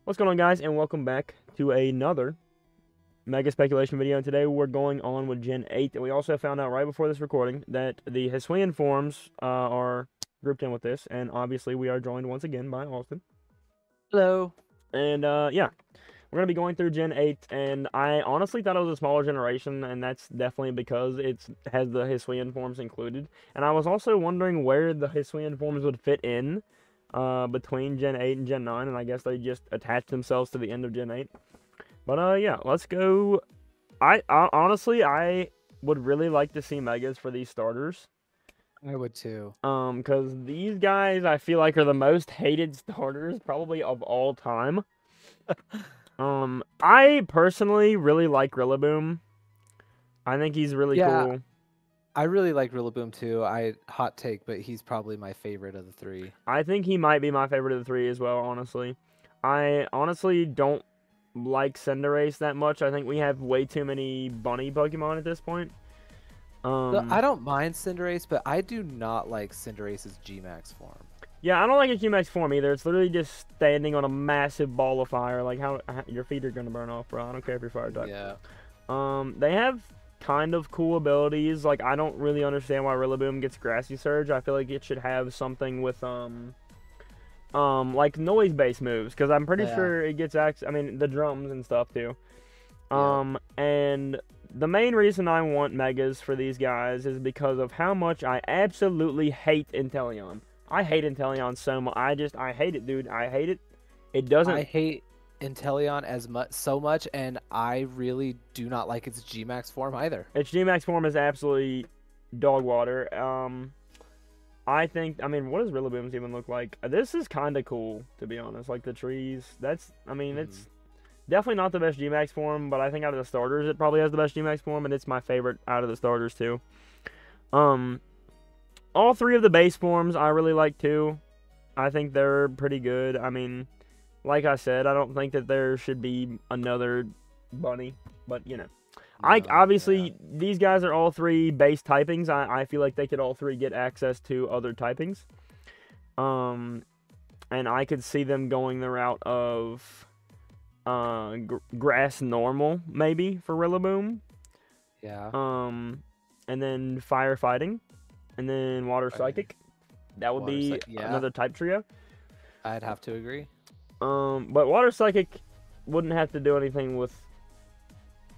What's going on, guys, and welcome back to another Mega Speculation video. And today we're going on with Gen 8, and we also found out right before this recording that the Hisuian forms are grouped in with this, and obviously we are joined once again by Austin. Hello. And yeah, we're going to be going through Gen 8, and I honestly thought it was a smaller generation, and that's definitely because it has the Hisuian forms included. And I was also wondering where the Hisuian forms would fit in between Gen 8 and Gen 9, and I guess they just attached themselves to the end of Gen 8. But yeah, let's go. I honestly, I would really like to see Megas for these starters. I would too. Because these guys, I feel like, are the most hated starters probably of all time. I personally really like Rillaboom. I think he's really cool. I really like Rillaboom too. Hot take, but he's probably my favorite of the three. I think he might be my favorite of the three as well, honestly. I honestly don't like Cinderace that much. I think we have way too many bunny Pokemon at this point. I don't mind Cinderace, but I do not like Cinderace's G-Max form. Yeah, I don't like a G-Max form either. It's literally just standing on a massive ball of fire. Like, how your feet are gonna burn off, bro. I don't care if you're fire type. Yeah. They have kind of cool abilities. Like, I don't really understand why Rillaboom gets Grassy Surge. I feel like it should have something with like noise-based moves, because I'm pretty sure it gets I mean, the drums and stuff too. And the main reason I want Megas for these guys is because of how much I absolutely hate Inteleon. I hate Inteleon so much. I hate it, dude. I hate it. It doesn't. I hate Inteleon so much, and I really do not like its G-Max form either. Its G-Max form is absolutely dog water. I think, I mean, what does Rillaboom's even look like? This is kind of cool, to be honest. Like, the trees, I mean, it's definitely not the best G-Max form, but I think out of the starters, it probably has the best G-Max form, and it's my favorite out of the starters, too. All three of the base forms I really like, too. I think they're pretty good. I mean, like I said, I don't think that there should be another bunny, but, you know. Obviously, these guys are all three base typings. I feel like they could all three get access to other typings. And I could see them going the route of grass normal, maybe, for Rillaboom. Yeah. And then fire fighting. And then water psychic. That would be another type trio. I'd have to agree. But water psychic wouldn't have to do anything with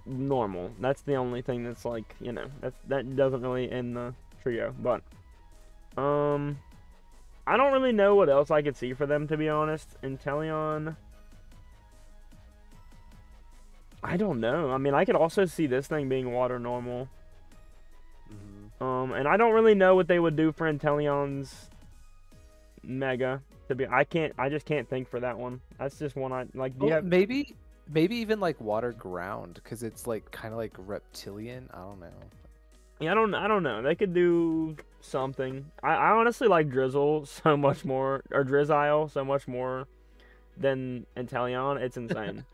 normal. That's the only thing that's like, you know, that doesn't really end the trio. But I don't really know what else I could see for them, to be honest. Inteleon, I don't know. I mean, I could also see this thing being water normal. And I don't really know what they would do for Inteleon's Mega. I just can't think for that one. That's just one I like. Maybe even like water ground, because it's like kind of like reptilian. I don't know. Yeah, I don't know. They could do something. I honestly like Drizzle so much more, or Drizzile so much more than Inteleon. It's insane.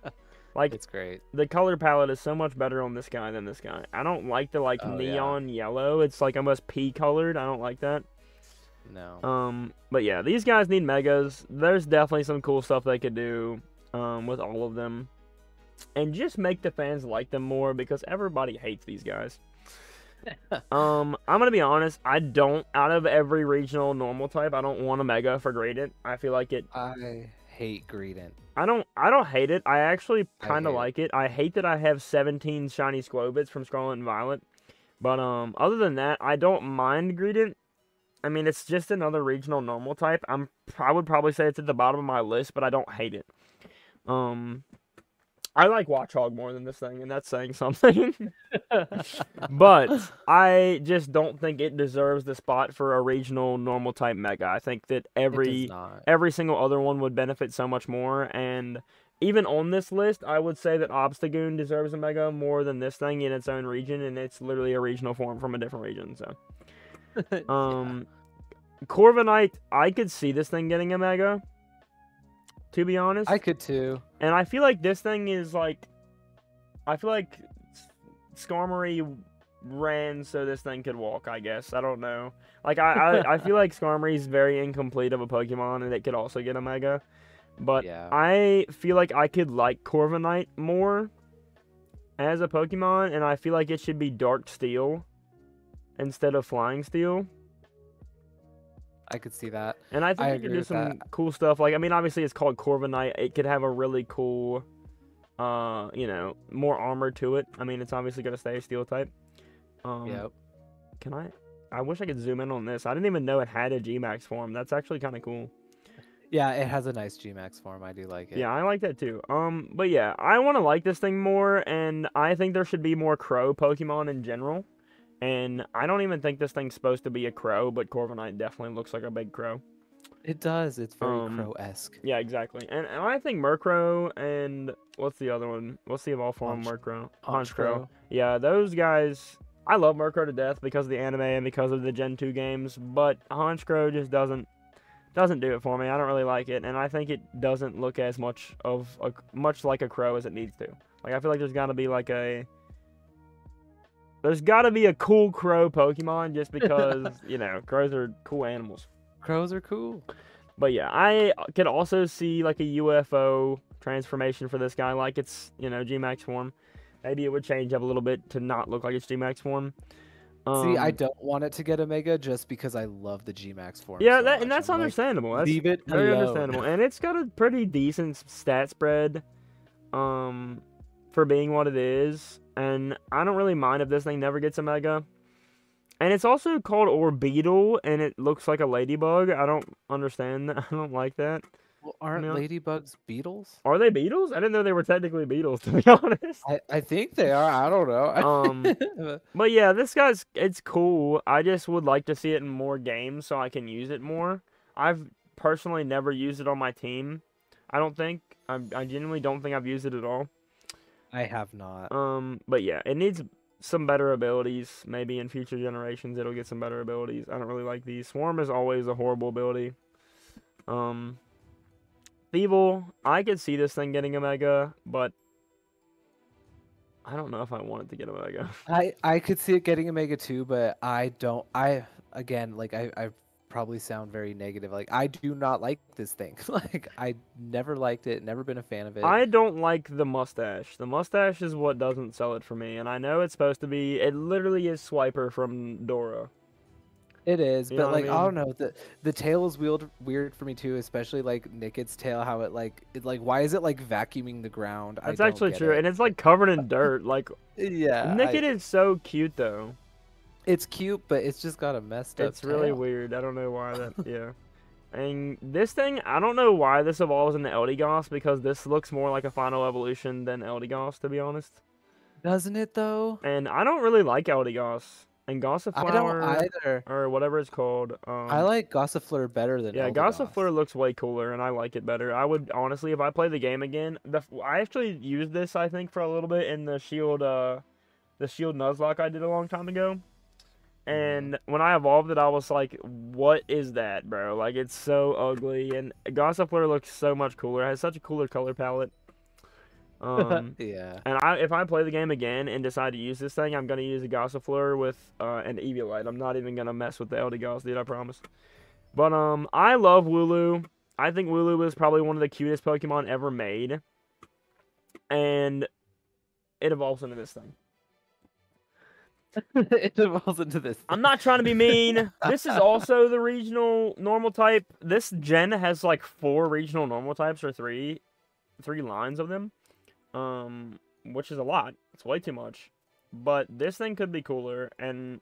Like, it's great. The color palette is so much better on this guy than this guy. I don't like the neon yellow. It's like almost pea colored. I don't like that. No. But yeah, these guys need Megas. There's definitely some cool stuff they could do with all of them. And just make the fans like them more, because everybody hates these guys. I'm gonna be honest, out of every regional normal type, I don't want a Mega for Greedent. I feel like I hate Greedent. I don't hate it. I actually kind of like it. I hate that I have 17 shiny Squobits from Scarlet and Violet. But other than that, I don't mind Greedent. I mean, it's just another regional normal type. I would probably say it's at the bottom of my list, but I don't hate it. I like Watchog more than this thing, and that's saying something. But I just don't think it deserves the spot for a regional normal type Mega. I think that every single other one would benefit so much more. And even on this list, I would say that Obstagoon deserves a Mega more than this thing in its own region, and it's literally a regional form from a different region. So, Corviknight, I could see this thing getting a Mega, to be honest. I could too. And I feel like this thing is like, I feel like Skarmory ran so this thing could walk, I guess. I don't know. Like, I feel like Skarmory is very incomplete of a Pokemon, and it could also get a Mega. But Yeah. I feel like I could like Corviknight more as a Pokemon, and I feel like it should be Dark Steel instead of Flying Steel. I could see that. And I think I it could agree do with that. some cool stuff. Like, I mean, obviously it's called Corviknight. It could have a really cool, more armor to it. I mean, it's obviously going to stay a Steel type. Yep. Can I wish I could zoom in on this. I didn't even know it had a Gmax form. That's actually kind of cool. Yeah, it has a nice Gmax form. I do like it. Yeah, I like that too. But yeah, I want to like this thing more, and I think there should be more Crow Pokemon in general. And I don't even think this thing's supposed to be a crow, but Corviknight definitely looks like a big crow. It does. It's very Crow-esque. Yeah, exactly. And I think Murkrow and what's the other one? What's the evolved form of Murkrow? Honchkrow. Yeah, those guys. I love Murkrow to death because of the anime and because of the Gen 2 games, but Honchkrow just doesn't do it for me. I don't really like it, and I think it doesn't look as much like a crow as it needs to. Like, I feel like there's got to be a cool crow Pokemon just because, crows are cool animals. Crows are cool. But yeah, I could also see like a UFO transformation for this guy, like it's, Gmax form. Maybe it would change up a little bit to not look like it's Gmax form. See, I don't want it to get a Mega just because I love the Gmax form. Yeah, so and that's understandable. That's leave it very alone. understandable. And it's got a pretty decent stat spread for being what it is. And I don't really mind if this thing never gets a Mega. And it's also called Orbeetle, and it looks like a ladybug. I don't understand that. I don't like that. Well, aren't ladybugs beetles? Are they beetles? I didn't know they were technically beetles, to be honest. I think they are. I don't know. But yeah, it's cool. I just would like to see it in more games so I can use it more. I've personally never used it on my team. I don't think. I genuinely don't think I've used it at all. I have not. But yeah, it needs some better abilities. Maybe in future generations it'll get some better abilities. I don't really like these. Swarm is always a horrible ability. Evil, I could see this thing getting a Mega, but I don't know if I want it to get a Mega. I could see it getting a Mega too, but I don't. I probably sound very negative. Like, I do not like this thing. Like, I never liked it. Never been a fan of it. I don't like the mustache. The mustache is what doesn't sell it for me, and I know it's supposed to be. It literally is Swiper from Dora. It is, You but know what I like, I mean? don't know. The tail is weird for me too, especially like Nicket's tail. How it why is it like vacuuming the ground? That's I don't actually get true, it. and it's like covered in dirt. Like, Yeah, Nickit is so cute though. it's cute, but it's just got a messed up. It's really tail. weird. I don't know why that. Yeah. And this thing, I don't know why this evolves into Eldegoss, because this looks more like a final evolution than Eldegoss, to be honest. Doesn't it though? And I don't really like Eldegoss. And I don't Gossiflower, either. or whatever it's called. I like Gossifleur better than Yeah, Eldegoss. Gossifleur looks way cooler, and I like it better. I would, honestly, if I play the game again, I actually used this, I think, for a little bit in the Shield Nuzlocke I did a long time ago. And when I evolved it, I was like, what is that, bro? Like, it's so ugly. And Gossifleur looks so much cooler. It has such a cooler color palette. Yeah. And if I play the game again and decide to use this thing, I'm going to use a Gossifleur with an Eviolite. I'm not even going to mess with the Eldegoss, dude, I promise. But I love Wooloo. I think Wooloo is probably one of the cutest Pokemon ever made. And it evolves into this thing. It evolves into this. I'm not trying to be mean. This is also the regional normal type. This gen has like 4 regional normal types, or three lines of them. Which is a lot. It's way too much. But this thing could be cooler, and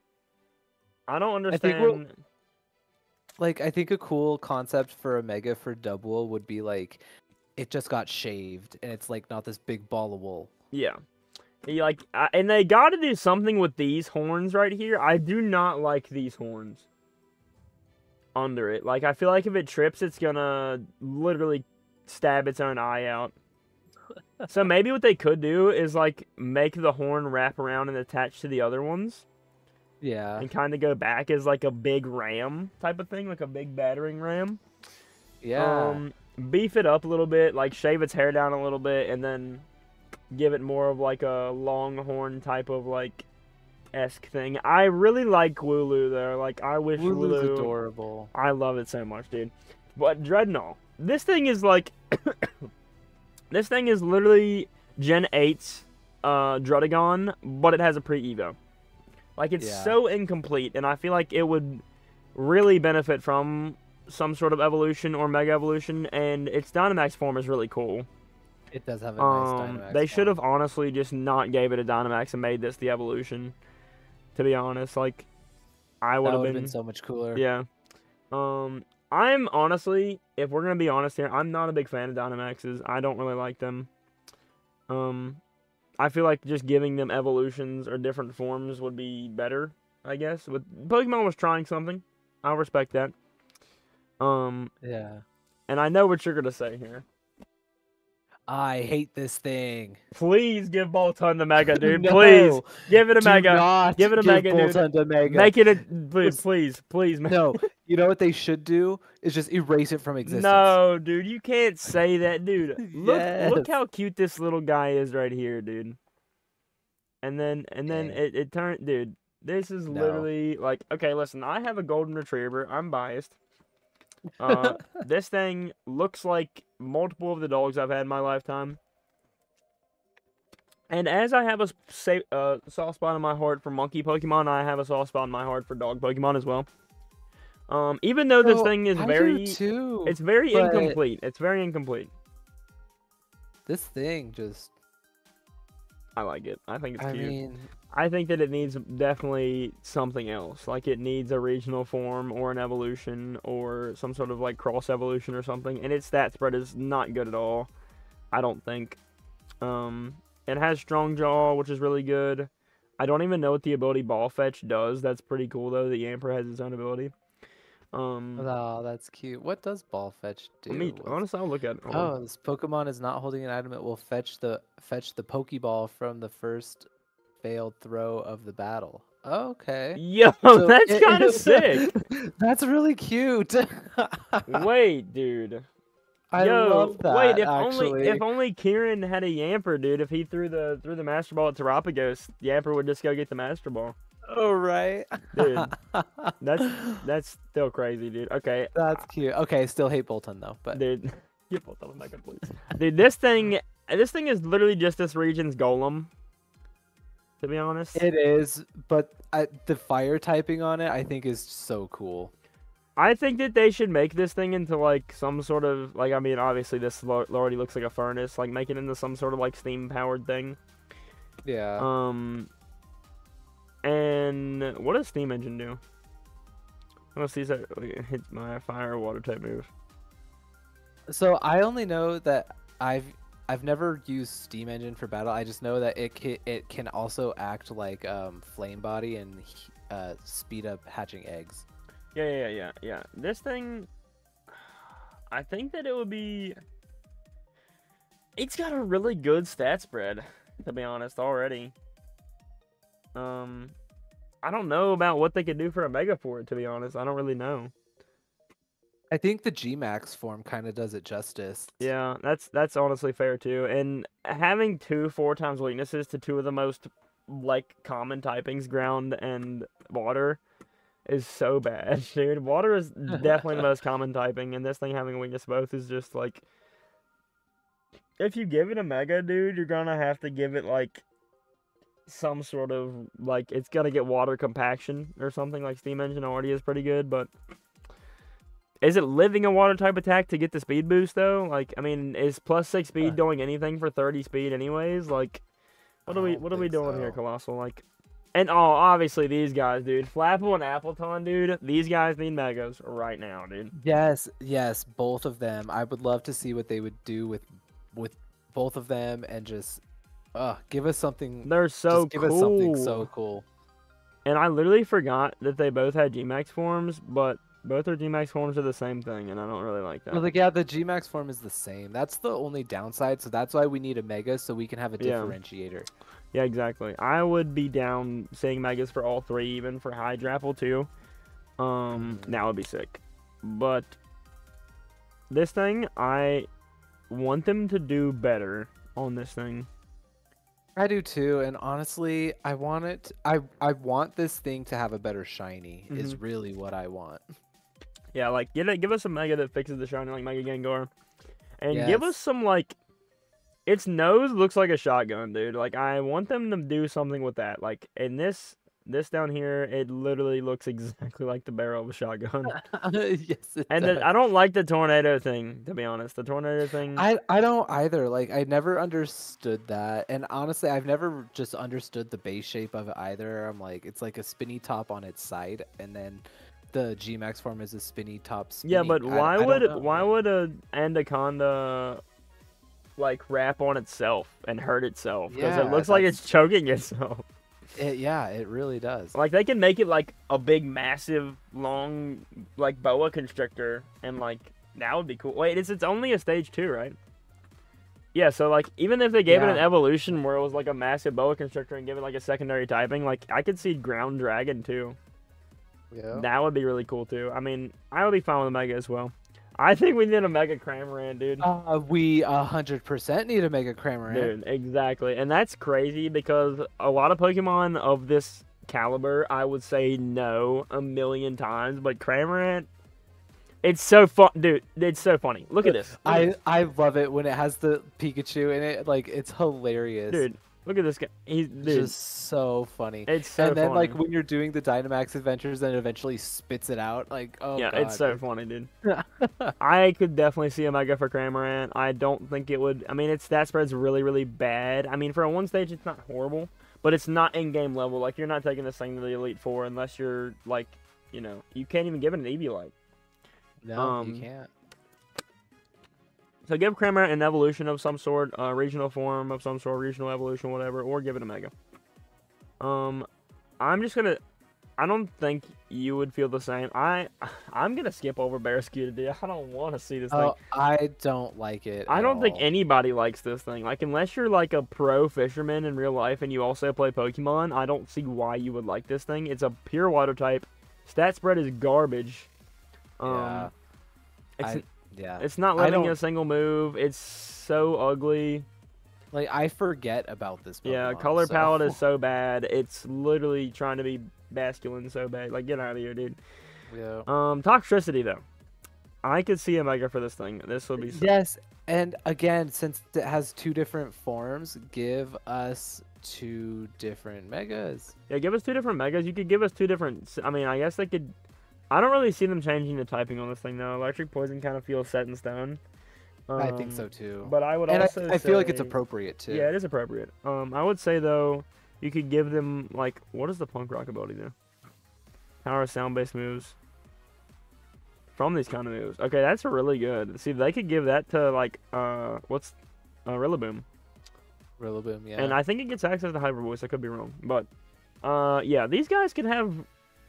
I don't understand. I think a cool concept for a Mega for Dubwool would be like, it just got shaved, and it's like not this big ball of wool. Yeah. And they got to do something with these horns right here. I do not like these horns under it. Like, I feel like if it trips, it's gonna literally stab its own eye out. So maybe what they could do is like make the horn wrap around and attach to the other ones. Yeah. And kind of go back as like a big ram type of thing, like a big battering ram. Yeah. Beef it up a little bit, like shave its hair down a little bit, and then give it more of like a longhorn type of like esque thing. I really like Wooloo though. Like, I wish Wooloo's Wooloo. adorable. I love it so much, dude. But Dreadnought, this thing is like, this thing is literally Gen 8's Drudagon, but it has a pre-evo. Like, it's Yeah, so incomplete, and I feel like it would really benefit from some sort of evolution or mega evolution, and its Dynamax form is really cool. it does have a nice Dynamax They should form. have honestly just not gave it a Dynamax and made this the evolution. To be honest, like, I would That have would have been been, so much cooler. yeah. I'm honestly, if we're gonna be honest here, I'm not a big fan of Dynamaxes. I don't really like them. Um, I feel like just giving them evolutions or different forms would be better, I guess. With Pokemon was trying something. I'll respect that. Um, Yeah. and I know what you're gonna say here. I hate this thing. Please give Boltund the Mega, dude. Please No, give it a do Mega. not Give it a give Mega, dude. Boltund a Mega. Make it a please, Just- please, please. No, you know what they should do is just erase it from existence. No, dude, you can't say that, dude. Look Yes. how cute this little guy is right here, dude. And then Yeah. it turned, dude. This is No. literally like, okay, listen, I have a golden retriever. I'm biased. This thing looks like multiple of the dogs I've had in my lifetime. And as I have a soft spot in my heart for monkey Pokemon, I have a soft spot in my heart for dog Pokemon as well. Even though this So, thing is I very, do too, it's very but incomplete. It's very incomplete. this thing just, I like it. I think it's I cute. mean, I think that it needs definitely something else. Like it needs a regional form or an evolution or some sort of like cross evolution or something. And its stat spread is not good at all. I don't think. It has strong jaw, which is really good. I don't even know what the ability Ball Fetch does. That's pretty cool though. The Yamper has its own ability. oh, that's cute. What does Ball Fetch Let me do? honestly, I'll look at it. Hold on. Oh, this Pokemon is not holding an item. It will fetch the Pokeball from the first failed throw of the battle. Okay. Yo, So that's kind of sick. That's really cute. Wait, dude. I Yo, love that. wait, Actually, if only Kieran had a Yamper, dude. If he threw the Master Ball at Terapagos, Yamper would just go get the Master Ball. oh right, Dude, that's still crazy, dude. Okay, that's cute. Okay, still hate Bolton though, but dude, get both of them back up, please. Dude, this thing is literally just this region's Golem. To be honest, it is. But the fire typing on it, I think, is so cool. I think that they should make this thing into like some sort of like, I mean, obviously this already looks like a furnace. Like make it into some sort of like steam powered thing. Yeah. And what does Steam Engine do? Let's see if it hits my fire or water type move. So I only know that I've never used Steam Engine for battle. I just know that it can also act like Flame Body and speed up hatching eggs. Yeah. This thing, I think that it would be. It's got a really good stat spread, to be honest, already. I don't know about what they could do for a Mega for it, to be honest. I don't really know. I think the G-Max form kind of does it justice. Yeah, that's honestly fair too. And having 4x weaknesses to two of the most like common typings, ground and water, is so bad, dude. Water is definitely the most common typing, and this thing having a weakness both is just like, if you give it a Mega, dude, you're gonna have to give it like some sort of like, it's gonna get water compaction or something. Like Steam Engine already is pretty good, but is it living a water type attack to get the speed boost though? Like, I mean, is +6 speed doing anything for 30 speed anyways? Like, what are we doing here, Colossal? Like, and oh, obviously these guys, dude, Flapple and Appleton, dude, these guys need Megas right now, dude. Yes, both of them. I would love to see what they would do with both of them and just give us something. They're so give cool. us something so cool. And I literally forgot that they both had G-Max forms, but both their G-Max forms are the same thing, and I don't really like that. Well, like, yeah, the G-Max form is the same. That's the only downside, so that's why we need a Mega, so we can have a differentiator. Yeah, exactly. I would be down seeing Megas for all three, even for Hydrapple too. That would be sick. But this thing, I want them to do better on this thing. I do too, and honestly, I want it. I want this thing to have a better shiny. Is really what I want. Yeah, like give us a Mega that fixes the shiny like Mega Gengar, and give us Yes. some like its nose looks like a shotgun, dude. Like I want them to do something with that. Like in this down here, it literally looks exactly like the barrel of a shotgun. Yes, it And does. I don't like the tornado thing, to be honest. The tornado thing. I don't either. Like I never understood that, and honestly, I've never just understood the base shape of it either. I'm like, it's like a spinny top on its side, and then the G-Max form is a spinny top Yeah, but spinning. I don't know. why would a anaconda like wrap on itself and hurt itself? Because it Yeah, looks like it's choking itself. yeah, it really does. Like they can make it like a big, massive, long, like boa constrictor, and like that would be cool. Wait, it's only a stage 2, right? Yeah, so like even if they gave it an Yeah. evolution where it was like a massive boa constrictor and give it like a secondary typing, like I could see ground dragon too. Yeah. That would be really cool too. I mean, I would be fine with a mega as well. I think we need a mega Cramorant, dude. We 100% need to make a Cramorant. Dude, exactly. And that's crazy because a lot of Pokemon of this caliber, I would say no a million times, but Cramorant, it's so fun, dude. It's so funny. Look at this. I love it when it has the Pikachu in it. Like it's hilarious. Dude, look at this guy. He's It's dude. just so funny. It's so And then funny. like when you're doing the Dynamax adventures and it eventually spits it out, like oh Yeah, god. it's so funny, dude. I could definitely see a mega for Cramorant. I don't think it would. I mean, its stat spread's really, really bad. I mean, for a one stage, it's not horrible, but it's not in-game level. Like, you're not taking this thing to the Elite Four unless you're, like, you can't even give it an Eviolite. No, you can't. So give Cramorant an evolution of some sort, a regional form of some sort, regional evolution, whatever, or give it a mega. I'm just gonna. I don't think you would feel the same. I'm gonna skip over Barraskewda, dude. I don't want to see this thing. Oh, I don't like it. I at don't think all. anybody likes this thing. Like, unless you're like a pro fisherman in real life and you also play Pokemon, I don't see why you would like this thing. It's a pure water type. Stat spread is garbage. Yeah. It's Yeah. it's not I letting don't- a single move. It's so ugly. Like I forget about this Pokemon. Yeah, color so- palette is so bad. It's literally trying to be masculine so bad. Like, get out of here, dude. Yeah. Toxicity though. I could see a mega for this thing. This would be so Yes, and again, since it has two different forms, give us two different megas. Yeah, give us two different megas. You could give us two different. I mean, I guess they could. I don't really see them changing the typing on this thing though. Electric poison kind of feels set in stone. I think so too. But I would And also. I feel like it's say- appropriate too. Yeah, it is appropriate. I would say though, you could give them like, what does the punk rock ability do? Power sound based moves. From these kind of moves. Okay, that's really good. See, they could give that to like what's Rillaboom. Rillaboom, yeah. And I think it gets access to Hyper Voice. I could be wrong, but yeah, these guys could have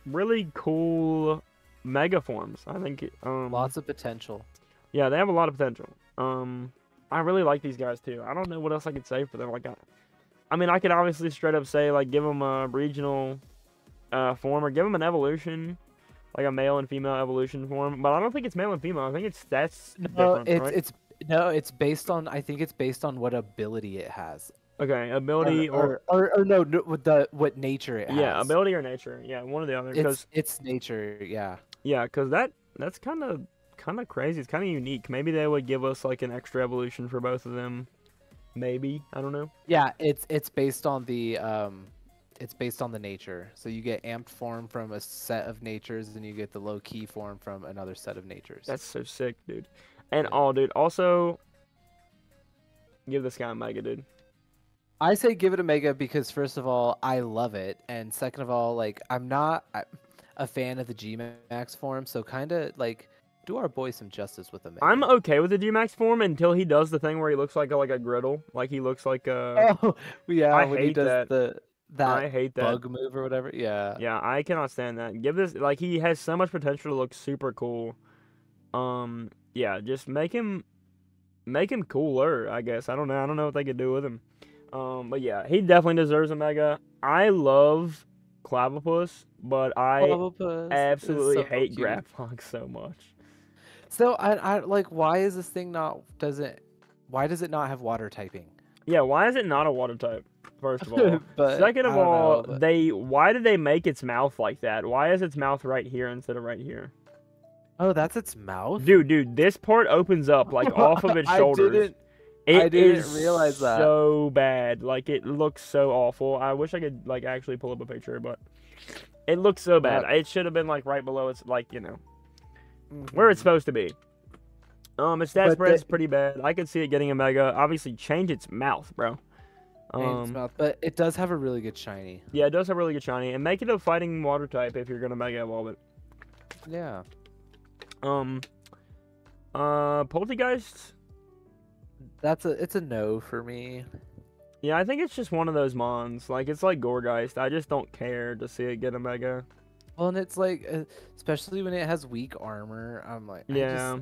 really cool mega forms. I think Lots of potential. yeah, they have a lot of potential. I really like these guys too. I don't know what else I could say for them. Like, I mean, I could obviously straight up say like give them a regional form or give them an evolution, like a male and female evolution form. But I don't think it's male and female. I think that's No, different, right? it's based on. I think it's based on what ability it has. Okay, ability or no, with what nature it has. yeah, ability or nature. Yeah, one or the other. Because It's nature, yeah. yeah, because that's kind of crazy. It's kind of unique. Maybe they would give us like an extra evolution for both of them. Maybe, I don't know. Yeah, it's based on the nature. So you get amped form from a set of natures, and you get the low key form from another set of natures. That's so sick, dude. And Yeah. dude, also give this guy a mega, dude. I say give it a mega because first of all, I love it, and second of all, like I'm not a fan of the G Max form, so kind of like do our boy some justice with a mega. I'm okay with the G-Max form until he does the thing where he looks like a griddle, like he looks like a. Oh yeah, I when he hate does that. that I hate that. bug move or whatever. Yeah. Yeah, I cannot stand that. Give this like he has so much potential to look super cool. Yeah, just make him cooler, I guess. I don't know what they could do with him. But yeah, he definitely deserves a mega. I love Clavipus, but I Clavipus is absolutely so hate cute. Graplock so much. So I like why is this thing why does it not have water typing? Yeah, why is it not a water type? First of all. But Second of I don't all, know, but- why did they make its mouth like that? Why is its mouth right here instead of right here? Oh, that's its mouth? Dude, this part opens up like off of its I shoulders. didn't I It is didn't realize that. so bad. Like it looks so awful. I wish I could like actually pull up a picture, but it looks so bad. That It should have been like right below its like, where it's hmm supposed to be. Its stat But the spread's pretty bad. I could see it getting a mega. Obviously change its mouth, bro. in its mouth, but it does have a really good shiny. Yeah, it does have really good shiny. And make it a fighting water type if you're gonna mega evolve it. Yeah. Um Poltergeist. It's a no for me. Yeah, I think it's just one of those mons. Like it's like Goregeist. I just don't care to see it get a mega. Well, and it's like, especially when it has weak armor, I'm like, Yeah.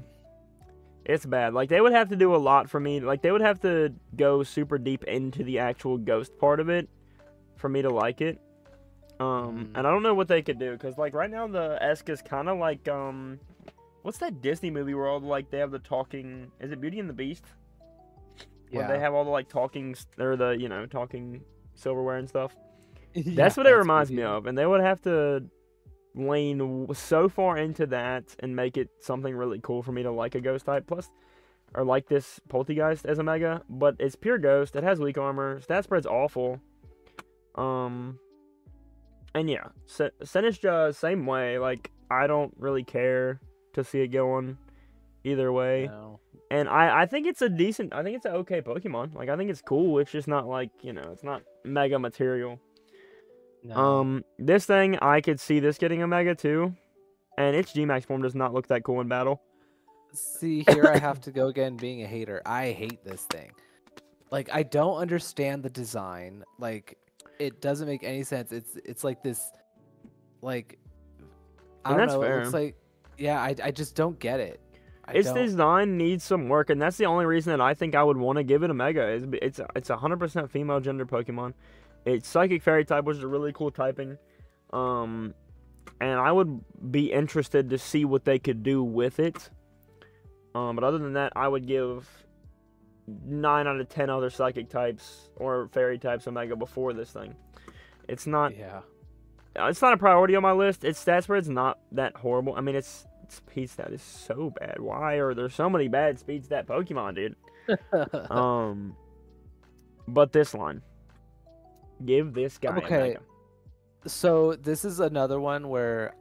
It's bad. Like they would have to do a lot for me. Like they would have to go super deep into the actual ghost part of it for me to like it. And I don't know what they could do because like right now the Esk is kind of like what's that Disney movie where all the, like they have the talking? Is it Beauty and the Beast? Where they have all the like talking or the talking silverware and stuff. Yeah, That's what it that's reminds me pretty- of, and they would have to lean so far into that and make it something really cool for me to like a ghost type plus or like this Poltergeist as a mega, but it's pure ghost. It has weak armor. Stat spread's awful. And yeah, Sinistcha same way. Like I don't really care to see it going either way. No. And I think it's a decent. I think it's an okay Pokemon. Like I think it's cool. It's just not like it's not mega material. No. This thing I could see this getting a mega too, and its Gmax form does not look that cool in battle. See, here I have to go again being a hater. I hate this thing. Like I don't understand the design. Like it doesn't make any sense. It's like this like I And don't that's know, fair. it looks like yeah, I just don't get it. Its design needs some work, and that's the only reason that I think I would want to give it a mega. It's 100% female gender Pokemon. It's Psychic Fairy type, which is a really cool typing. And I would be interested to see what they could do with it. But other than that, I would give 9 out of 10 other Psychic types or Fairy types a mega before this thing. It's not. Yeah. It's not a priority on my list. Its stat spread's not that horrible. I mean, its speed stat is so bad. Why are there so many bad speed stat Pokemon, dude? But this line. Give this guy a mega. So this is another one where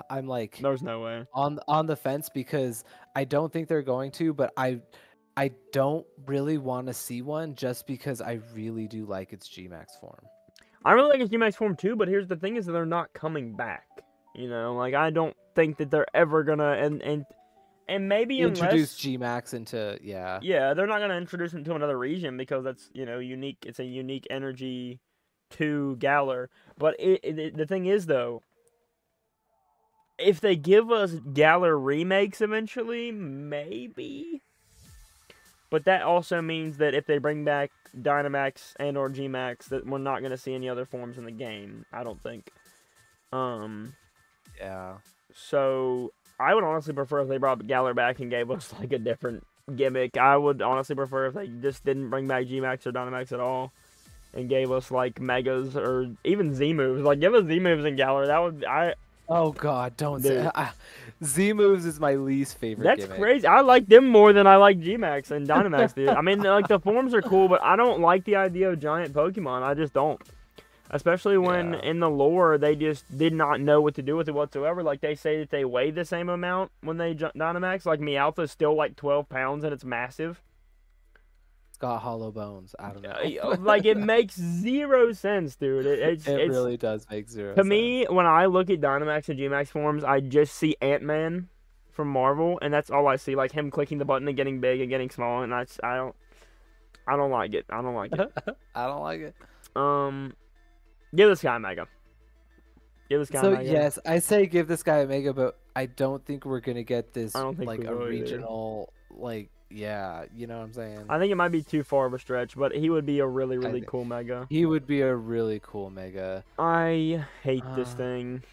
I'm like There's no way. on the fence because I don't think they're going to, but I don't really want to see one just because I really do like its Gmax form. I really like its Gmax form too, but here's the thing is that they're not coming back. Like I don't think that they're ever gonna and maybe Introduce unless Gmax into yeah. Yeah, they're not gonna introduce it to another region because that's unique. It's a unique energy to Galar. But the thing is though, if they give us Galar remakes eventually, maybe. But that also means that if they bring back Dynamax and or Gmax, that we're not gonna see any other forms in the game. I don't think. Yeah. So I would honestly prefer if they brought Galar back and gave us like a different gimmick. I would honestly prefer if they just didn't bring back Gmax or Dynamax at all and gave us like Megas or even Z moves. Like give us Z moves in Galar. That would Oh God, don't Dude. say Z moves is my least favorite. That's gimmick. crazy. I like them more than I like Gmax and Dynamax, dude. I mean, like the forms are cool, but I don't like the idea of giant Pokemon. I just don't. Especially when in the lore they just did not know what to do with it whatsoever. Like they say that they weigh the same amount when they Dynamax. Like Meowth's still like 12 pounds and it's massive. It's got hollow bones. I don't know. Like it makes zero sense, dude. It really does make zero to sense. me, when I look at Dynamax and Gmax forms, I just see Ant-Man from Marvel, and that's all I see. Like him clicking the button and getting big and getting small, and I don't like it. I don't like it. I don't like it. Give this guy a mega. Give this guy a mega. Yes, I say give this guy a mega, but I don't think we're gonna get this I don't think like we a will either. regional yeah, you know what I'm saying? I think it might be too far of a stretch, but he would be a really, really think- cool mega. He would be a really cool mega. I hate this thing.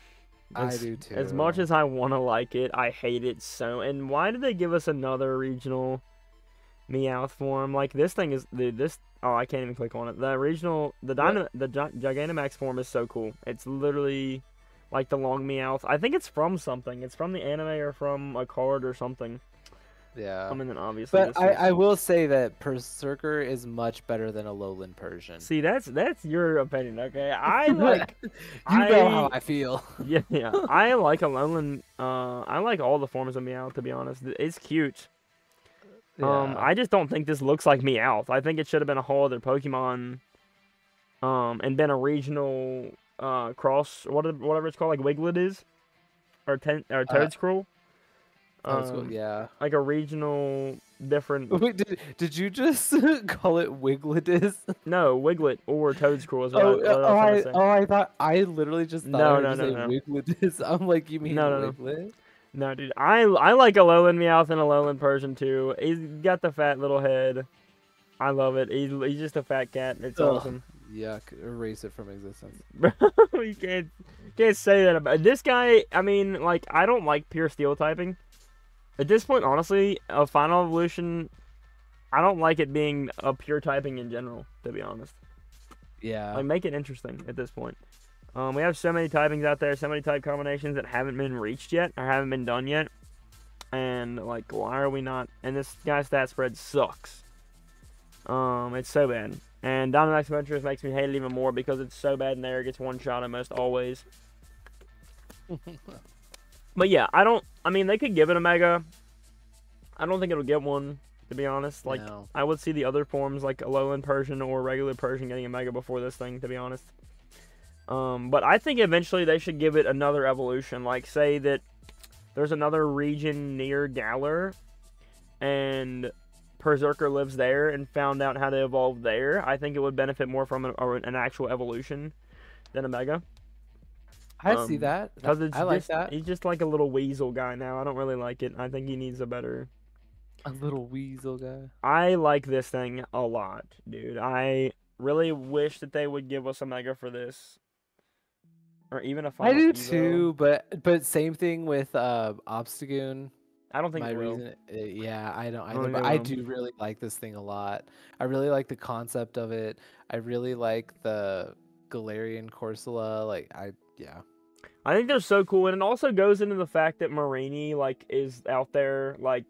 I do too. As much as I want to like it, I hate it so. And why did they give us another regional Meowth form? Like this thing is this. Oh, I can't even click on it. The regional, the Gigantamax form is so cool. It's literally like the long Meowth. I think it's from something. It's from the anime or from a card or something. Yeah. I mean, then obviously But I will say that Berserker is much better than a Lowland Persian. See, that's your opinion, okay? I like. You know how I feel. Yeah. I like Alolan. I like all the forms of Meowth, to be honest. It's cute. Yeah. I just don't think this looks like Meowth. I think it should have been a whole other Pokemon. And been a regional cross, whatever it's called, like Wiglet is, or Toedscruel. Yeah. Like a regional different. Wait, did you just call it Wigletus? No, Wiglet or Toedscruel is what I was trying to say. I thought I literally just thought No, I no, heard no, you say Wigletus. I'm like, you mean No. Wiglet? No, dude, I like a Alolan Meowth and a Alolan Persian too. He's got the fat little head. I love it. He's just a fat cat. It's awesome. Yuck! Erase it from existence. Bro, you can't say that about this guy. I mean, like, I don't like pure steel typing. At this point, honestly, a final evolution, I don't like it being a pure typing in general, to be honest. Yeah. Like, make it interesting at this point. We have so many typings out there, so many type combinations that haven't been reached yet or haven't been done yet. And, like, why are we not? And this guy's stat spread sucks. It's so bad. And Dynamax Adventures makes me hate it even more because it's so bad in there. It gets one shot almost always. But yeah, I mean, they could give it a Mega. I don't think it'll get one, to be honest. Like, No. I would see the other forms, like Alolan Persian or regular Persian, getting a Mega before this thing, to be honest. But I think eventually they should give it another evolution. Like, say that there's another region near Galar, and Berserker lives there and found out how to evolve there. I think it would benefit more from an actual evolution than a Mega. I see that. I like that. He's just like a little weasel guy now. I don't really like it. I think he needs a better... A little weasel guy. I like this thing a lot, dude. I really wish that they would give us a Mega for this. Or even a final I do Evo. too, but same thing with Obstagoon. I don't think My it will. reason, yeah, I don't either, think but it I will. do really like this thing a lot. I really like the concept of it. I really like the Galarian Corsola. Yeah. I think they're so cool, and it also goes into the fact that Marini, like, is out there, like,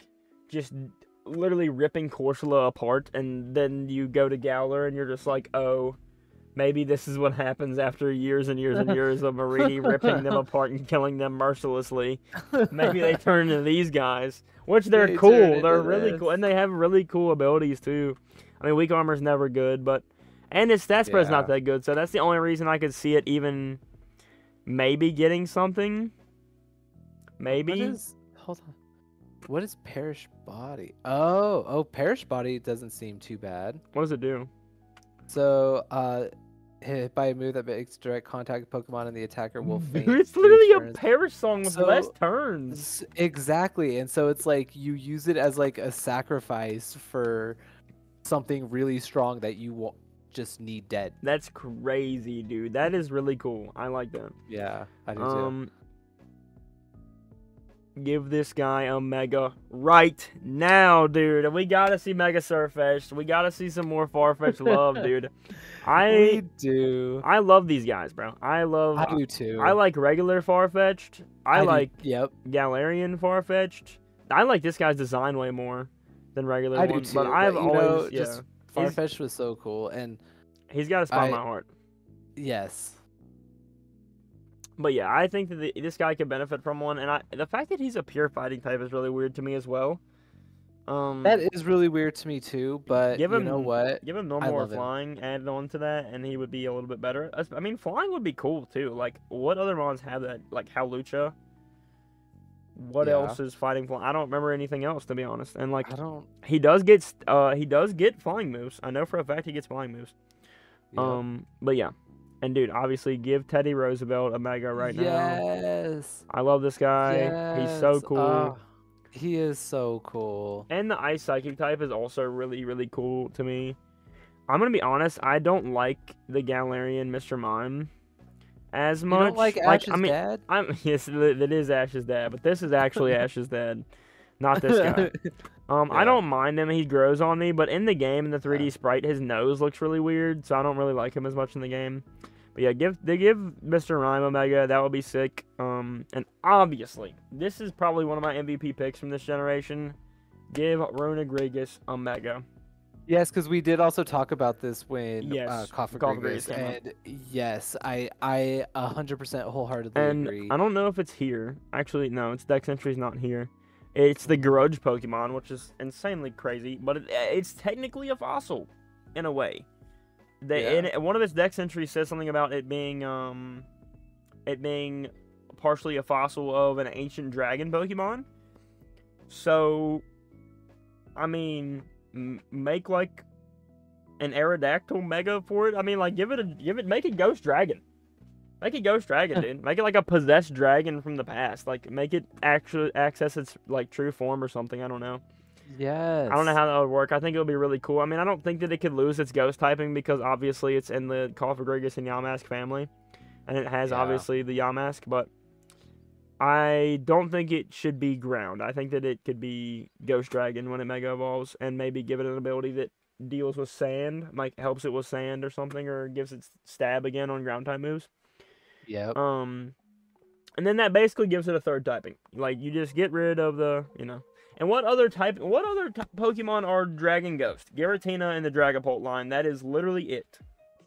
just literally ripping Corsola apart, and then you go to Galar, and you're just like, oh, maybe this is what happens after years and years and years of Marini ripping them apart and killing them mercilessly. Maybe they turn into these guys, which they're cool. They're really cool, and they have really cool abilities, too. I mean, weak armor's never good, and his stat spread's not that good, so that's the only reason I could see it even... Maybe getting something. Maybe. Hold on. What is Perish Body? Oh, Perish Body doesn't seem too bad. What does it do? So, hit by a move that makes direct contact with Pokemon and the attacker will faint. It's literally a Perish song with less turns. Exactly, and so it's like you use it as like a sacrifice for something really strong that you just need dead. That's crazy, dude. That is really cool. I like that. Yeah, I do too. Give this guy a Mega right now, dude. We gotta see Mega Surfetch'd. We gotta see some more Farfetch'd love, dude. We do. I love these guys, bro. I do too. I like regular Farfetch'd. I like Galarian Farfetch'd. I like this guy's design way more than regular I one. do too. But I've always just Farfetch'd was so cool, and he's got a spot in my heart. Yes. But yeah, I think that this guy could benefit from one, and the fact that he's a pure fighting type is really weird to me as well. That is really weird to me too, but you know what? Give him normal or flying added on to that, and he would be a little bit better. I mean, flying would be cool too. Like, what other mons have that? Like Hawlucha. What else is fighting flying? I don't remember anything else, to be honest. And like, he does get flying moves. I know for a fact he gets flying moves. Yep. But yeah. And dude, obviously give Teddy Roosevelt a Mega right now. Yes. I love this guy. Yes. He's so cool. He is so cool. And the Ice Psychic type is also really, really cool to me. I'm going to be honest, I don't like the Galarian Mr. Mime as much. You don't like Ash's dad? Yes, that is Ash's dad, but this is actually Ash's dad, not this guy. I don't mind him. He grows on me, but in the game, in the 3D sprite, his nose looks really weird, so I don't really like him as much in the game. But yeah, they give Mr. Rhyme a Mega. That would be sick. And obviously, this is probably one of my MVP picks from this generation. Give Runegrigus a Mega. Yes, because we did also talk about this when Yes, Coffee came up. and yes, I 100% wholeheartedly And agree. I don't know if it's here. Actually, no, its Dex entry's not here. It's the Grudge Pokemon, which is insanely crazy, but it's technically a fossil, in a way. One of its Dex entries says something about it being partially a fossil of an ancient dragon Pokemon. So, I mean, make like an Aerodactyl Mega for it. I mean, like make it Ghost Dragon. Make it Ghost Dragon, dude. Make it like a possessed dragon from the past. Like, make it actually access its like true form or something. I don't know. Yes. I don't know how that would work. I think it would be really cool. I mean, I don't think that it could lose its ghost typing because obviously it's in the Cofagrigus and Yamask family, and it has obviously the Yamask. But I don't think it should be ground. I think that it could be Ghost Dragon when it Mega Evolves, and maybe give it an ability that deals with sand, like helps it with sand or something, or gives it stab again on ground type moves. Yep. And then that basically gives it a third typing. Like, you just get rid of the, And what other Pokemon are Dragon Ghost? Giratina and the Dragapult line. That is literally it.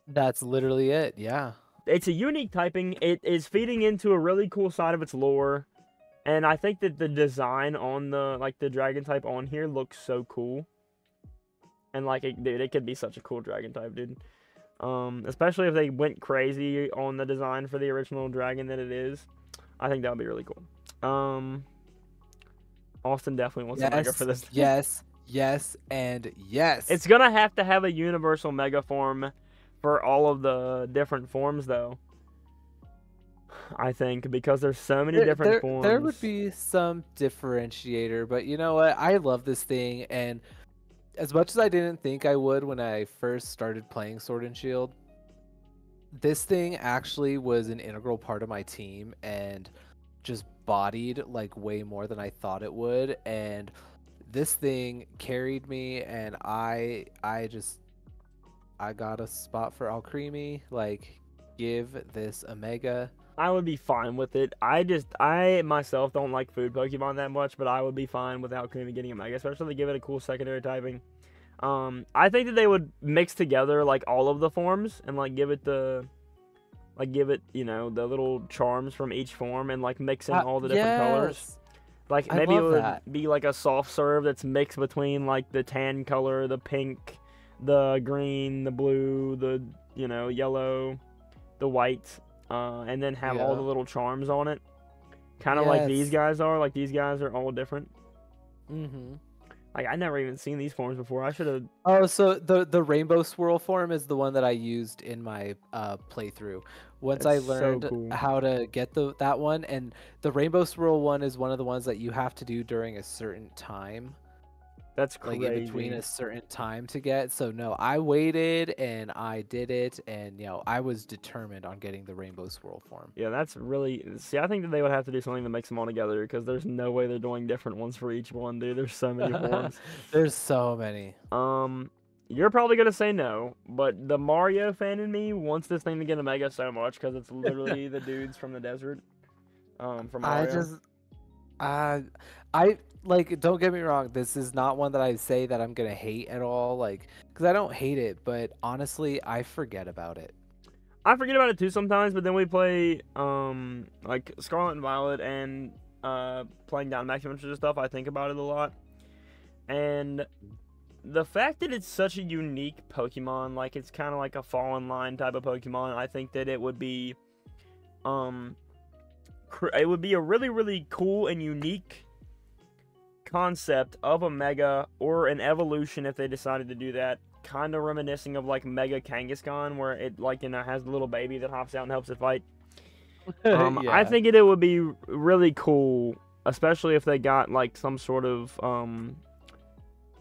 That's literally it. Yeah. It's a unique typing. It is feeding into a really cool side of its lore. And I think that the design on the Dragon type on here looks so cool. And dude, it could be such a cool Dragon type, dude. Especially if they went crazy on the design for the original dragon that it is. I think that would be really cool. Austin definitely wants a Mega for this. Yes, and yes. It's going to have a universal Mega form for all of the different forms, though. I think, because there's so many different forms. There would be some differentiator, but you know what? I love this thing, and as much as I didn't think I would when I first started playing Sword and Shield, this thing actually was an integral part of my team and just bodied like way more than I thought it would. And this thing carried me, and I got a spot for Alcremie. Like, give this a Mega. I would be fine with it. I myself don't like food Pokemon that much, but I would be fine with Alcremie getting a Mega, especially if they give it a cool secondary typing. I think that they would mix together like all of the forms and like give it the little charms from each form and like mix in all the different colors. Like maybe it would be like a soft serve that's mixed between like the tan color, the pink, the green, the blue, the yellow, the white. And then have all the little charms on it. Kind of like these guys are. Like, these guys are all different. Mm-hmm. Like, I never even seen these forms before. I should have... Oh, so the Rainbow Swirl form is the one that I used in my playthrough. Once I learned how to get that one, and the Rainbow Swirl one is one of the ones that you have to do during a certain time. That's crazy. Like in between a certain time to get. So no, I waited and I did it, and I was determined on getting the Rainbow Swirl form. Yeah, that's really... See, I think that they would have to do something to mix them all together, because there's no way they're doing different ones for each one, dude. There's so many forms. There's so many. You're probably gonna say no, but the Mario fan in me wants this thing to get a Mega so much, because it's literally the dudes from the desert. From Mario. I like, don't get me wrong, this is not one that I say that I'm gonna hate at all, like, because I don't hate it, but honestly, I forget about it. I forget about it too sometimes, but then we play like Scarlet and Violet and playing down Maximum and stuff. I think about it a lot, and the fact that it's such a unique Pokemon, like it's kind of like a fall in line type of Pokemon, I think that it would be a really, really cool and unique concept of a Mega or an evolution if they decided to do that, kind of reminiscing of like Mega Kangaskhan, where it has the little baby that hops out and helps it fight. I think it would be really cool, especially if they got like some sort of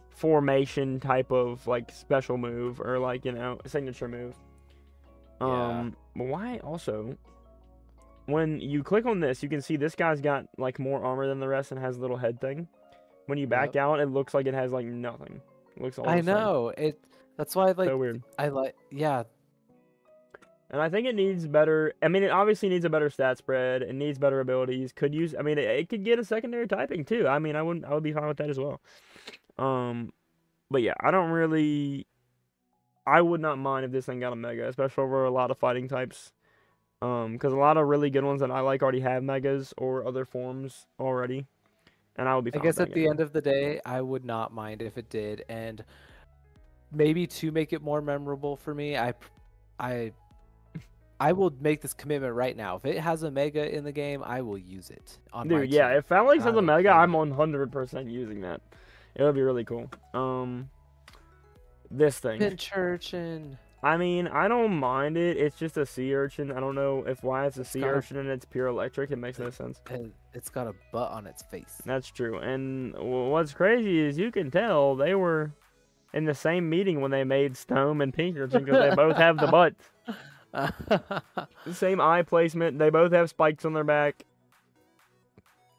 formation type of like special move or like a signature move. But why also, when you click on this, you can see this guy's got like more armor than the rest and has a little head thing. When you back out, it looks like it has like nothing. It looks all the same. I know it. That's why so weird. I like. Yeah. And I think it needs better. I mean, it obviously needs a better stat spread. It needs better abilities. Could use. I mean, it could get a secondary typing too. I mean, I would be fine with that as well. But yeah, I don't really. I would not mind if this thing got a mega, especially over a lot of fighting types. Because a lot of really good ones that I like already have megas or other forms already, and I would be I fine with guess that at the getting end of the day, I would not mind if it did, and maybe to make it more memorable for me, I I will make this commitment right now. If it has a mega in the game, I will use it on my Dude, yeah, team. if Alex I has a don't mega, care. I'm 100% using that. It would be really cool. This thing. Pinch urchin. I mean, I don't mind it. It's just a sea urchin. I don't know if why it's a sea got a- urchin and it's pure electric. It makes no sense. And it's got a butt on its face. That's true. And what's crazy is you can tell they were in the same meeting when they made Stone and Pink Urchin because they both have the butt. The same eye placement. They both have spikes on their back.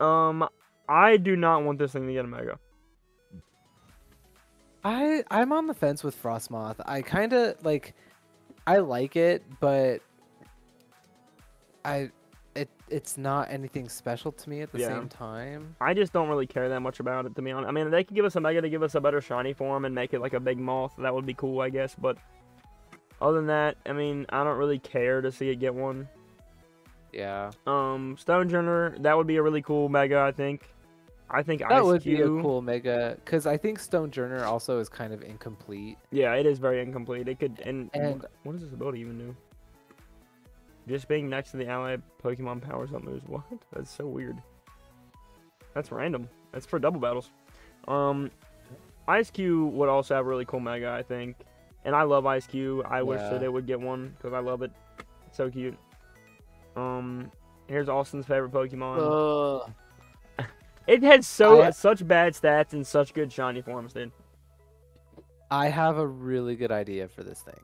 I do not want this thing to get a mega. I'm on the fence with Frostmoth. I kind of I like it, but it's not anything special to me at the same time. I just don't really care that much about it, to be honest. I mean, they could give us a mega to give us a better shiny form and make it like a big moth. That would be cool, I guess. But other than that, I mean, I don't really care to see it get one. Yeah. Stonejourner, that would be a really cool mega, I think. I think That would be a cool mega, because I think Stonejourner also is kind of incomplete. Yeah, it is very incomplete. It could and what does this ability even do? Just being next to the allied Pokemon powers up moves. What? That's so weird. That's random. That's for double battles. Ice Cube would also have a really cool mega, I think. And I love Ice Cube. I wish that it would get one because I love it. It's so cute. Here's Austin's favorite Pokemon. It had such bad stats and such good shiny forms, dude. I have a really good idea for this thing.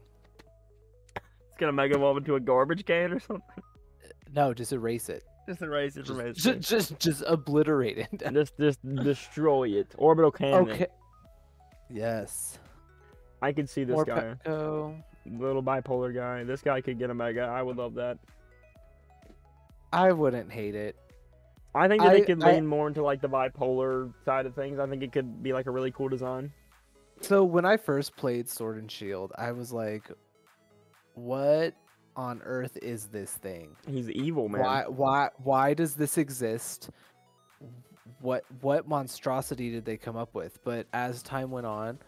It's gonna mega evolve into a garbage can or something. No, just erase it. Just erase it from it. Just obliterate it. just destroy it. Orbital cannon. Okay. Yes. I could see this More guy. Petco. Little bipolar guy. This guy could get a mega. I would love that. I wouldn't hate it. I think that it could lean more into like the bipolar side of things. I think it could be like a really cool design. So when I first played Sword and Shield, I was like, what on earth is this thing? He's evil, man. Why does this exist? What monstrosity did they come up with? But as time went on,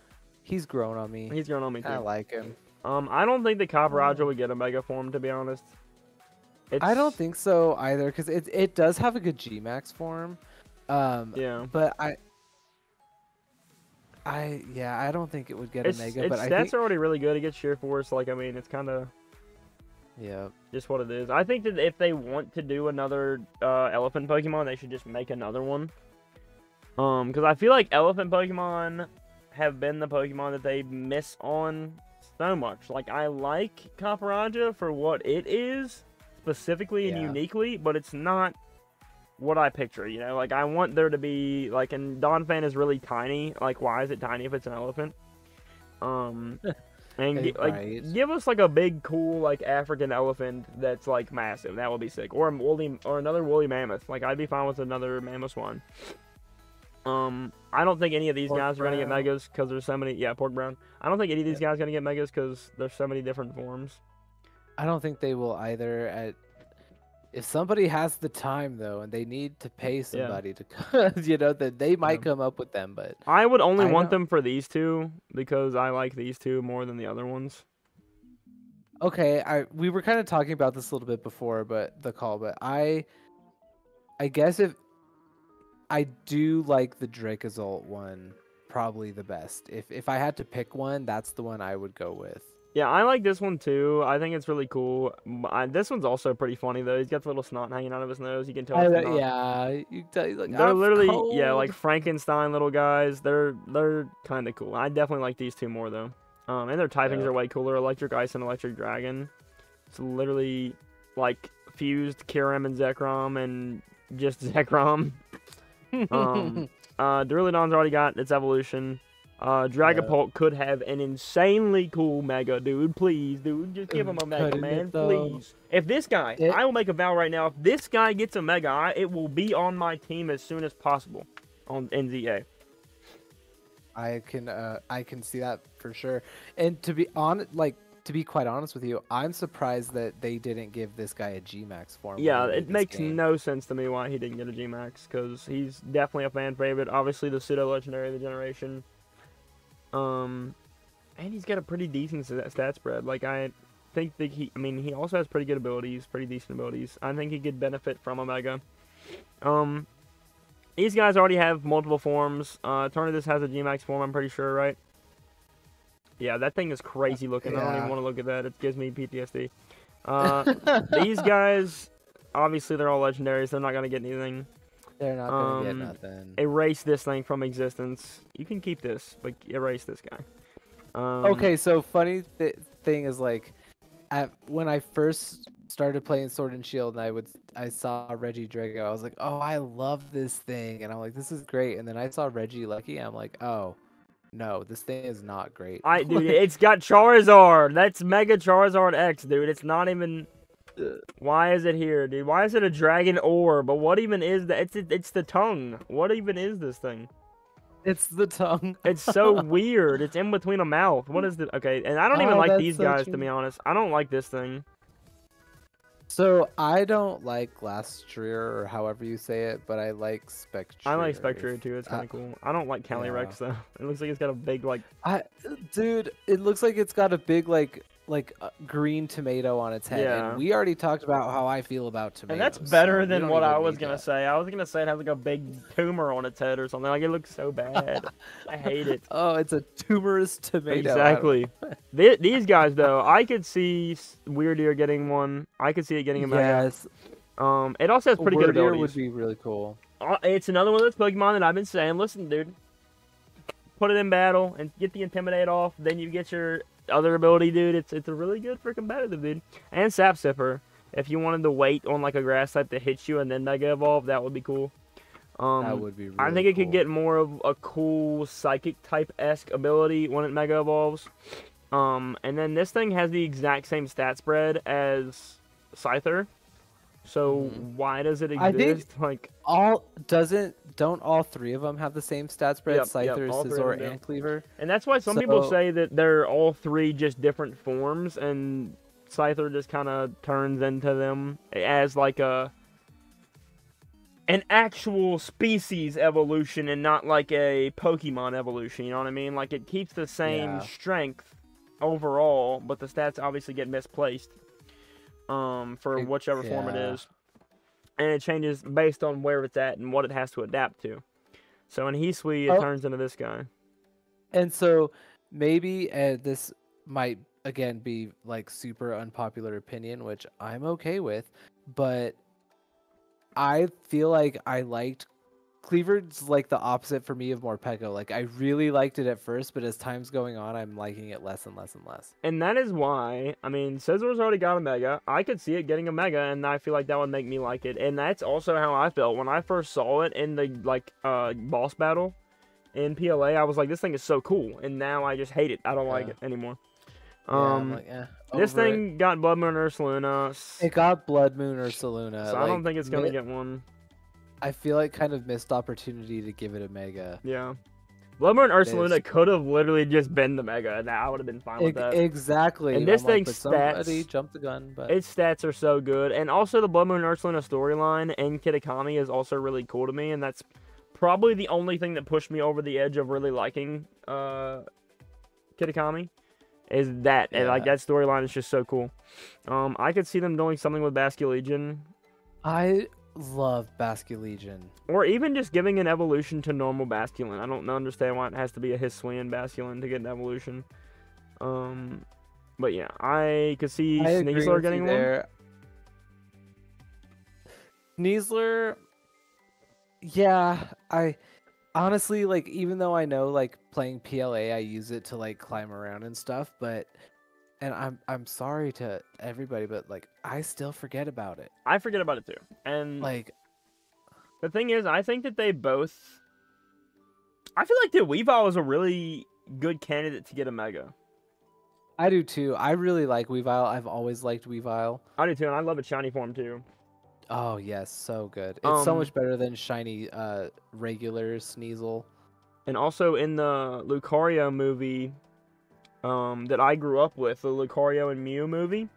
he's grown on me. He's grown on me too. I like him. I don't think the Capraja would get a mega form, to be honest. I don't think so either, because it does have a good G-Max form. Yeah. But I don't think it would get a mega. But its stats are already really good. It gets sheer force. Like, I mean, it's kind of just what it is. I think that if they want to do another elephant Pokemon, they should just make another one. Because I feel like elephant Pokemon have been the Pokemon that they miss on so much. Like, I like Capraja for what it is, specifically and uniquely, but it's not what I picture, you know? Like, I want there to be, like, and Donphan is really tiny. Like, why is it tiny if it's an elephant? And, give us, like, a big, cool, like, African elephant that's, like, massive. That would be sick. Or another woolly mammoth. Like, I'd be fine with another mammoth one. I don't think any of these guys are going to get megas because there's so many. Yeah, Pork Brown. I don't think any of these guys are going to get megas because there's so many different forms. I don't think they will either. If somebody has the time though, and they need to pay somebody to, you know, that they might come up with them. But I would only want them for these two because I like these two more than the other ones. Okay, we were kind of talking about this a little bit before, but I guess if I do like the Dracozolt one, probably the best. If I had to pick one, that's the one I would go with. Yeah, I like this one too. I think it's really cool. This one's also pretty funny though. He's got the little snot hanging out of his nose. You can tell. Yeah, you can tell he's like, they're literally cold. like Frankenstein little guys. They're kind of cool. I definitely like these two more though. And their typings are way cooler. Electric Ice and Electric Dragon. It's literally like fused Kyurem and Zekrom and just Zekrom. Duraludon's already got its evolution. Dragapult could have an insanely cool Mega, dude. Please, dude, just give him a Mega, Couldn't man. it, though? Please. If this guy, It I will make a vow right now. If this guy gets a Mega, it will be on my team as soon as possible on NZA. I can see that for sure. And to be to be quite honest with you, I'm surprised that they didn't give this guy a G-Max form. Yeah, it makes no sense to me why he didn't get a G-Max, because he's definitely a fan favorite. Obviously, the pseudo-legendary of the generation. And he's got a pretty decent stat spread. Like, I think that he also has pretty good abilities, pretty decent abilities. I think he could benefit from a Mega. These guys already have multiple forms. Eternatus has a G-Max form, I'm pretty sure, right? Yeah, that thing is crazy looking. I don't even want to look at that. It gives me PTSD. These guys, obviously, they're all legendaries. They're not going to get anything. They're not going to get nothing. Erase this thing from existence. You can keep this, but erase this guy. Okay, so funny thing is, like, when I first started playing Sword and Shield, and I saw Regidrago, I was like, oh, I love this thing, and I'm like, this is great. And then I saw Regilucky, and I'm like, oh, no, this thing is not great. Dude, it's got Charizard. That's Mega Charizard X, dude. It's not even. Why is it here, dude? Why is it a Dragon Orb? But what even is that? It's the tongue. What even is this thing? It's the tongue. It's so weird. It's in between a mouth. What is it? Okay, and I don't even like these guys, to be honest. I don't like this thing. So, I don't like Glastrier, or however you say it, but I like Spectrier. I like Spectrier, too. It's kind of cool. I don't like Calyrex, though. It looks like it's got a big, like... Dude, it looks like it's got a big, like green tomato on its head. Yeah. And we already talked about how I feel about tomatoes. And that's better than what I was going to that. say. I was going to say it has, like, a big tumor on its head or something. Like, it looks so bad. I hate it. Oh, it's a tumorous tomato. Exactly. These guys, though, I could see Weirdeer getting one. I could see it getting a Mega. Yes. It also has pretty good abilities. Would be really cool. It's another one of those Pokemon that I've been saying, listen, dude, put it in battle and get the Intimidate off, then you get your other ability, dude. It's really good for competitive, dude. And Sap Sipper. If you wanted to wait on like a grass type to hit you and then Mega Evolve, that would be cool. That would be really I think it cool. could get more of a cool Psychic type-esque ability when it Mega Evolves. And then this thing has the exact same stat spread as Scyther. So why does it exist? Don't all three of them have the same stat spread? Yep, Scyther, all three of Scizor, them and Cleaver. And that's why some people say that they're all three just different forms, and Scyther just kind of turns into them as like an actual species evolution and not like a Pokemon evolution. You know what I mean? Like it keeps the same strength overall, but the stats obviously get misplaced. For whichever form it is. And it changes based on where it's at and what it has to adapt to. So in Heeswee, it turns into this guy. And so maybe this might, again, be like super unpopular opinion, which I'm okay with, but I feel like I liked Cleaver's like the opposite for me of Morpeko. Like I really liked it at first, but as time's going on, I'm liking it less and less and less. And that is why, I mean, Scissor's already got a Mega. I could see it getting a Mega, and I feel like that would make me like it. And that's also how I felt when I first saw it in the boss battle in PLA. I was like, this thing is so cool, and now I just hate it. I don't like it anymore. I'm like, this thing got Blood Moon Ursaluna. It got Blood Moon Ursaluna. So I don't think it's gonna get one. I feel like kind of missed opportunity to give it a Mega. Yeah. Blood Moon Ursaluna could have literally just been the Mega, and I would have been fine with that. Exactly. And this thing's stats... jumped the gun, but... Its stats are so good. And also the Blood Moon Ursaluna storyline in Kitakami is also really cool to me, and that's probably the only thing that pushed me over the edge of really liking Kitakami. Is that. And like that storyline is just so cool. I could see them doing something with Basculegion. I love Basculegion. Or even just giving an evolution to normal Basculin. I don't understand why it has to be a Hisuian Basculin to get an evolution. But yeah, I could see Sneasler getting one. Sneasler, yeah, I honestly, like, even though I know, like, playing PLA, I use it to, like, climb around and stuff, but, and I'm sorry to everybody, but, like, I still forget about it. I forget about it, too. And, like, the thing is, I think that they both, I feel like the Weavile is a really good candidate to get a Mega. I do too. I really like Weavile. I've always liked Weavile. I do too, and I love its shiny form too. Oh yes, so good. It's so Um, much better than shiny regular Sneasel. and also in the Lucario movie, that I grew up with, the Lucario and Mew movie,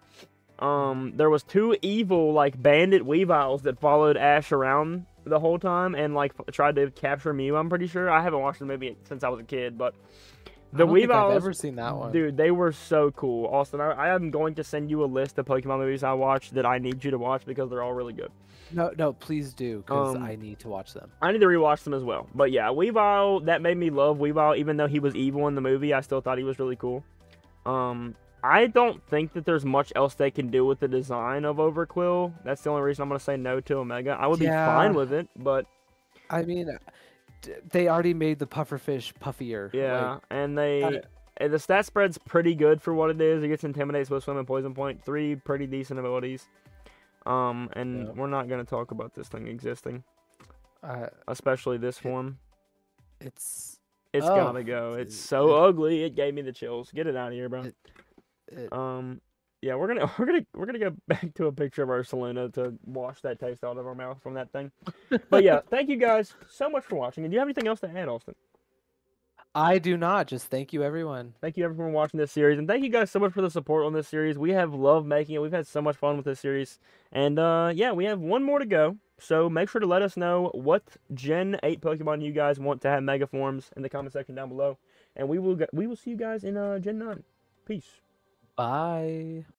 there was two evil like bandit Weaviles that followed Ash around the whole time and like tried to capture Mew. I'm pretty sure. I haven't watched the movie since I was a kid, but I the don't think I've Weaviles, ever seen that one. dude, they were so cool. Austin, I am going to send you a list of Pokemon movies I watched that I need you to watch because they're all really good. No, please do, because I need to watch them. I need to rewatch them as well. But yeah, Weavile, that made me love Weavile, even though he was evil in the movie. I still thought he was really cool. I don't think that there's much else they can do with the design of Overquill. That's the only reason I'm going to say no to Omega. I would be fine with it, but... I mean, they already made the pufferfish puffier. Yeah, like, and the stat spread's pretty good for what it is. It gets Intimidate, Swift Swim, and Poison Point. 3 pretty decent abilities. And we're not going to talk about this thing existing. Especially this form. It's gotta go. It's so ugly. It gave me the chills. Get it out of here, bro. Yeah, we're gonna go back to a picture of our Saluna to wash that taste out of our mouth from that thing. But yeah, thank you guys so much for watching. And do you have anything else to add, Austin? I do not. Just thank you, everyone. Thank you, everyone, for watching this series, and thank you guys so much for the support on this series. We have loved making it. We've had so much fun with this series, and yeah, we have one more to go. So make sure to let us know what Gen 8 Pokemon you guys want to have Mega Forms in the comment section down below, and we will see you guys in Gen 9. Peace. Bye.